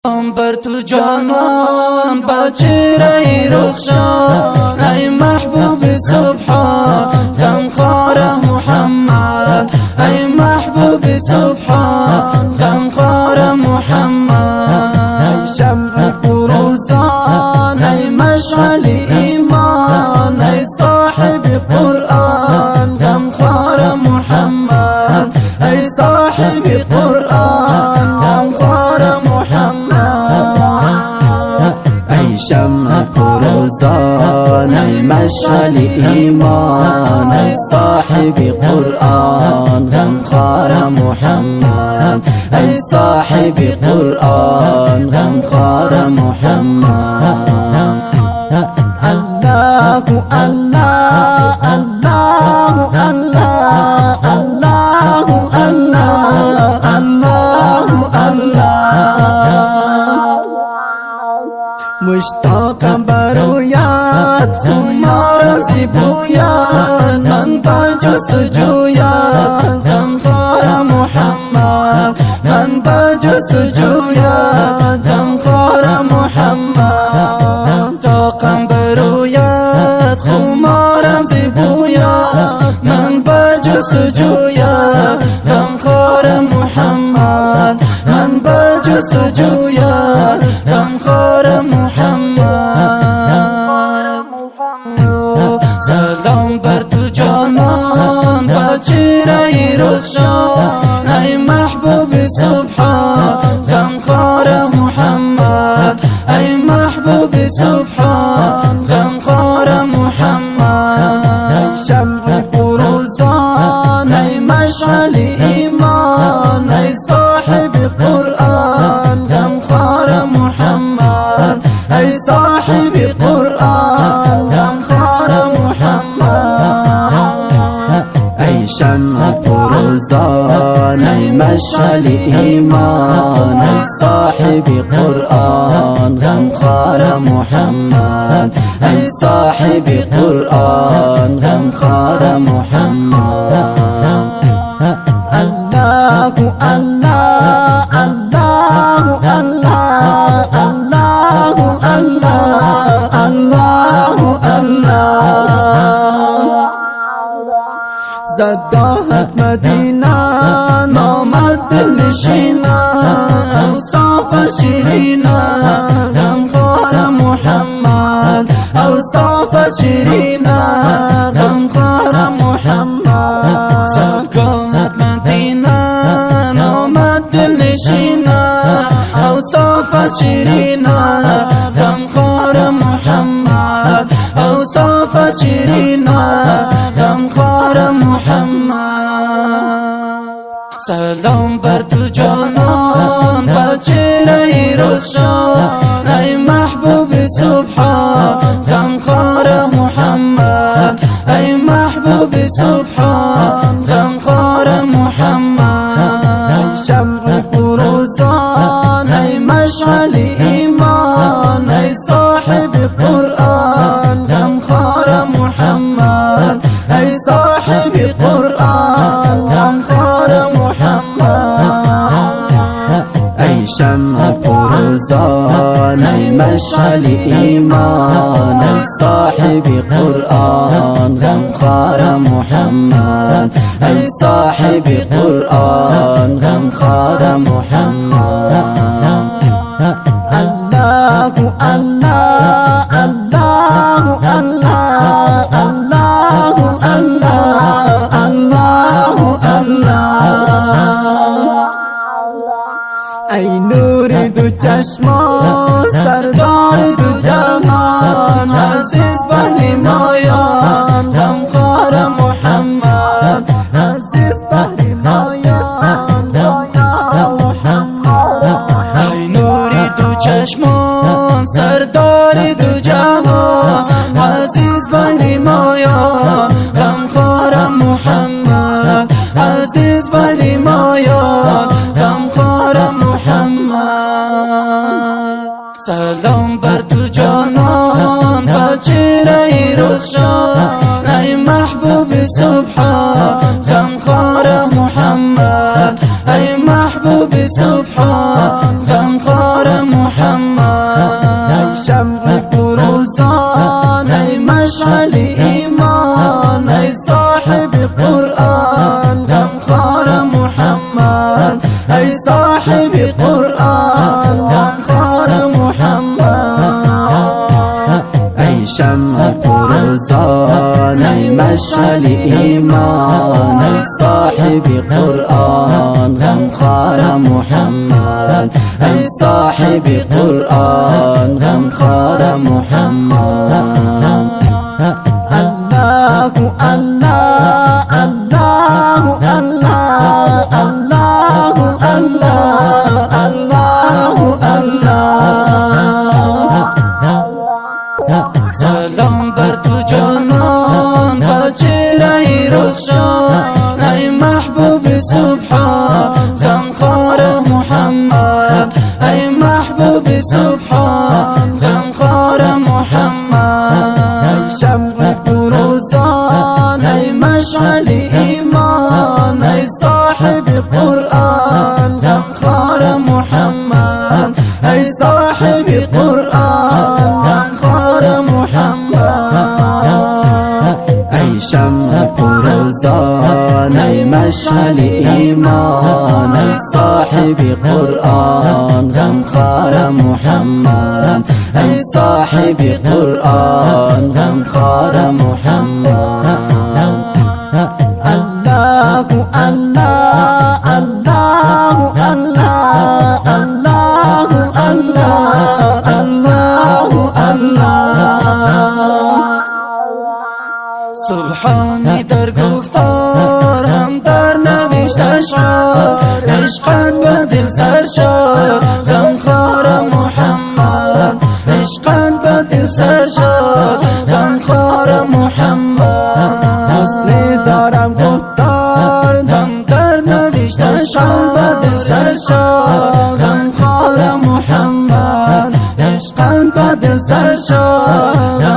بر تو جانان با چهره رخشان ای محبوب سبحان غمخوار محمد ای محبوب سبحان غمخوار محمد ای شمع فروزان ای مشعل ایمان ای صاحب قرآن غمخوار محمد ای صاحب قرآن غمخوار محمد ای شمع فروزان ای مشعل ایمان ای صاحب قرآن غمخوار محمد ای صاحب قرآن غمخوار محمد الله الله الله الله الله الله الله مشتاق برویت خمار زیبویت من با جستجویت غمخوار محمد من با جستجویت غمخوار محمد مشتاقم برویت خمارم زیبویت من با جستجویت غمخوار محمد من با جستجویت غمخوار محمد سلام بر تو جانان با چهره رخشان ای محبوب سبحان غمخوار محمد ای محبوب سبحان غمخوار محمد ای شمع فروزان ای مشعل ایمان ای صاحب قرآن غمخوار محمد ای صاحب قرآن غمخوار محمد ای شمع فروزان ای مشعل ایمان ای صاحب قرآن غمخوار محمد ای صاحب قرآن غمخوار محمد الله الله الله الله الله الله الله زدگاهت مدینه نامد دلنشینه اوصاف شیرینه غمخوار محمد اوصاف شیرینه غمخوار محمد زدگاهت مدینه نامد دلنشینه اوصاف شیرینه غمخوار محمد اوصاف شیرینه غمخوار محمد سلام بر تو جانان با چهره رخشان ای محبوب سبحان غمخوار محمد ای محبوب سبحان غمخوار محمد ای شمع فروزان ای مشعل ایمان ای صاحب قرآن غمخوار محمد ای صاحب قرآن غمخوار محمد ای شمع فروزان ای مشعل ایمان ای صاحب قرآن غمخوار محمد ای صاحب قرآن غمخوار محمد الله الله الله الله الله الله الله ای نور دو چشمان سردار دو جهان عزیز بحر مایان غمخوار محمد عزیز بحر مایان غمخوار محمد ای نور دو چشمان سردار دو جهان عزیز بحر مایان غمخوار محمد عزیز بحر مایان غمخوار محمد سلام بر تو جانان با چهره رخشان ای محبوب سبحان غمخوار محمد ای محبوب سبحان غمخوار محمد شمع فروزان ای مشعل ایمان ای صاحب قرآن غمخوار محمد ای صاحب قرآن غمخوار محمد ای شمع فروزان ای مشعل ایمان ای صاحب قرآن غمخوار محمد ای صاحب قرآن غمخوار محمد الله الله الله الله الله الله الله سلام بر تو جانان با چهره روشن ای محبوب سبحان غمخوار محمد ای محبوب سبحان غمخوار محمد شمع فروزان ای مشعل ایمان ای صاحب قرآن غمخوار محمد ای صاحب قرآن غمخوار محمد ای شمع فروزان ای مشعل ایمان ای صاحب قرآن غمخوار محمد ای صاحب قرآن غمخوار محمد الله الله الله الله الله الله الله سبحانی در گفتار هم در نوشت اشعار عشقت به دل سرشار غمخوار محمد عشقت به دل سرشار غمخوار محمد حسنی دارم گفتار هم در نوشت اشعار به دل سرشار غمخوار محمد عشقت به دل سرشار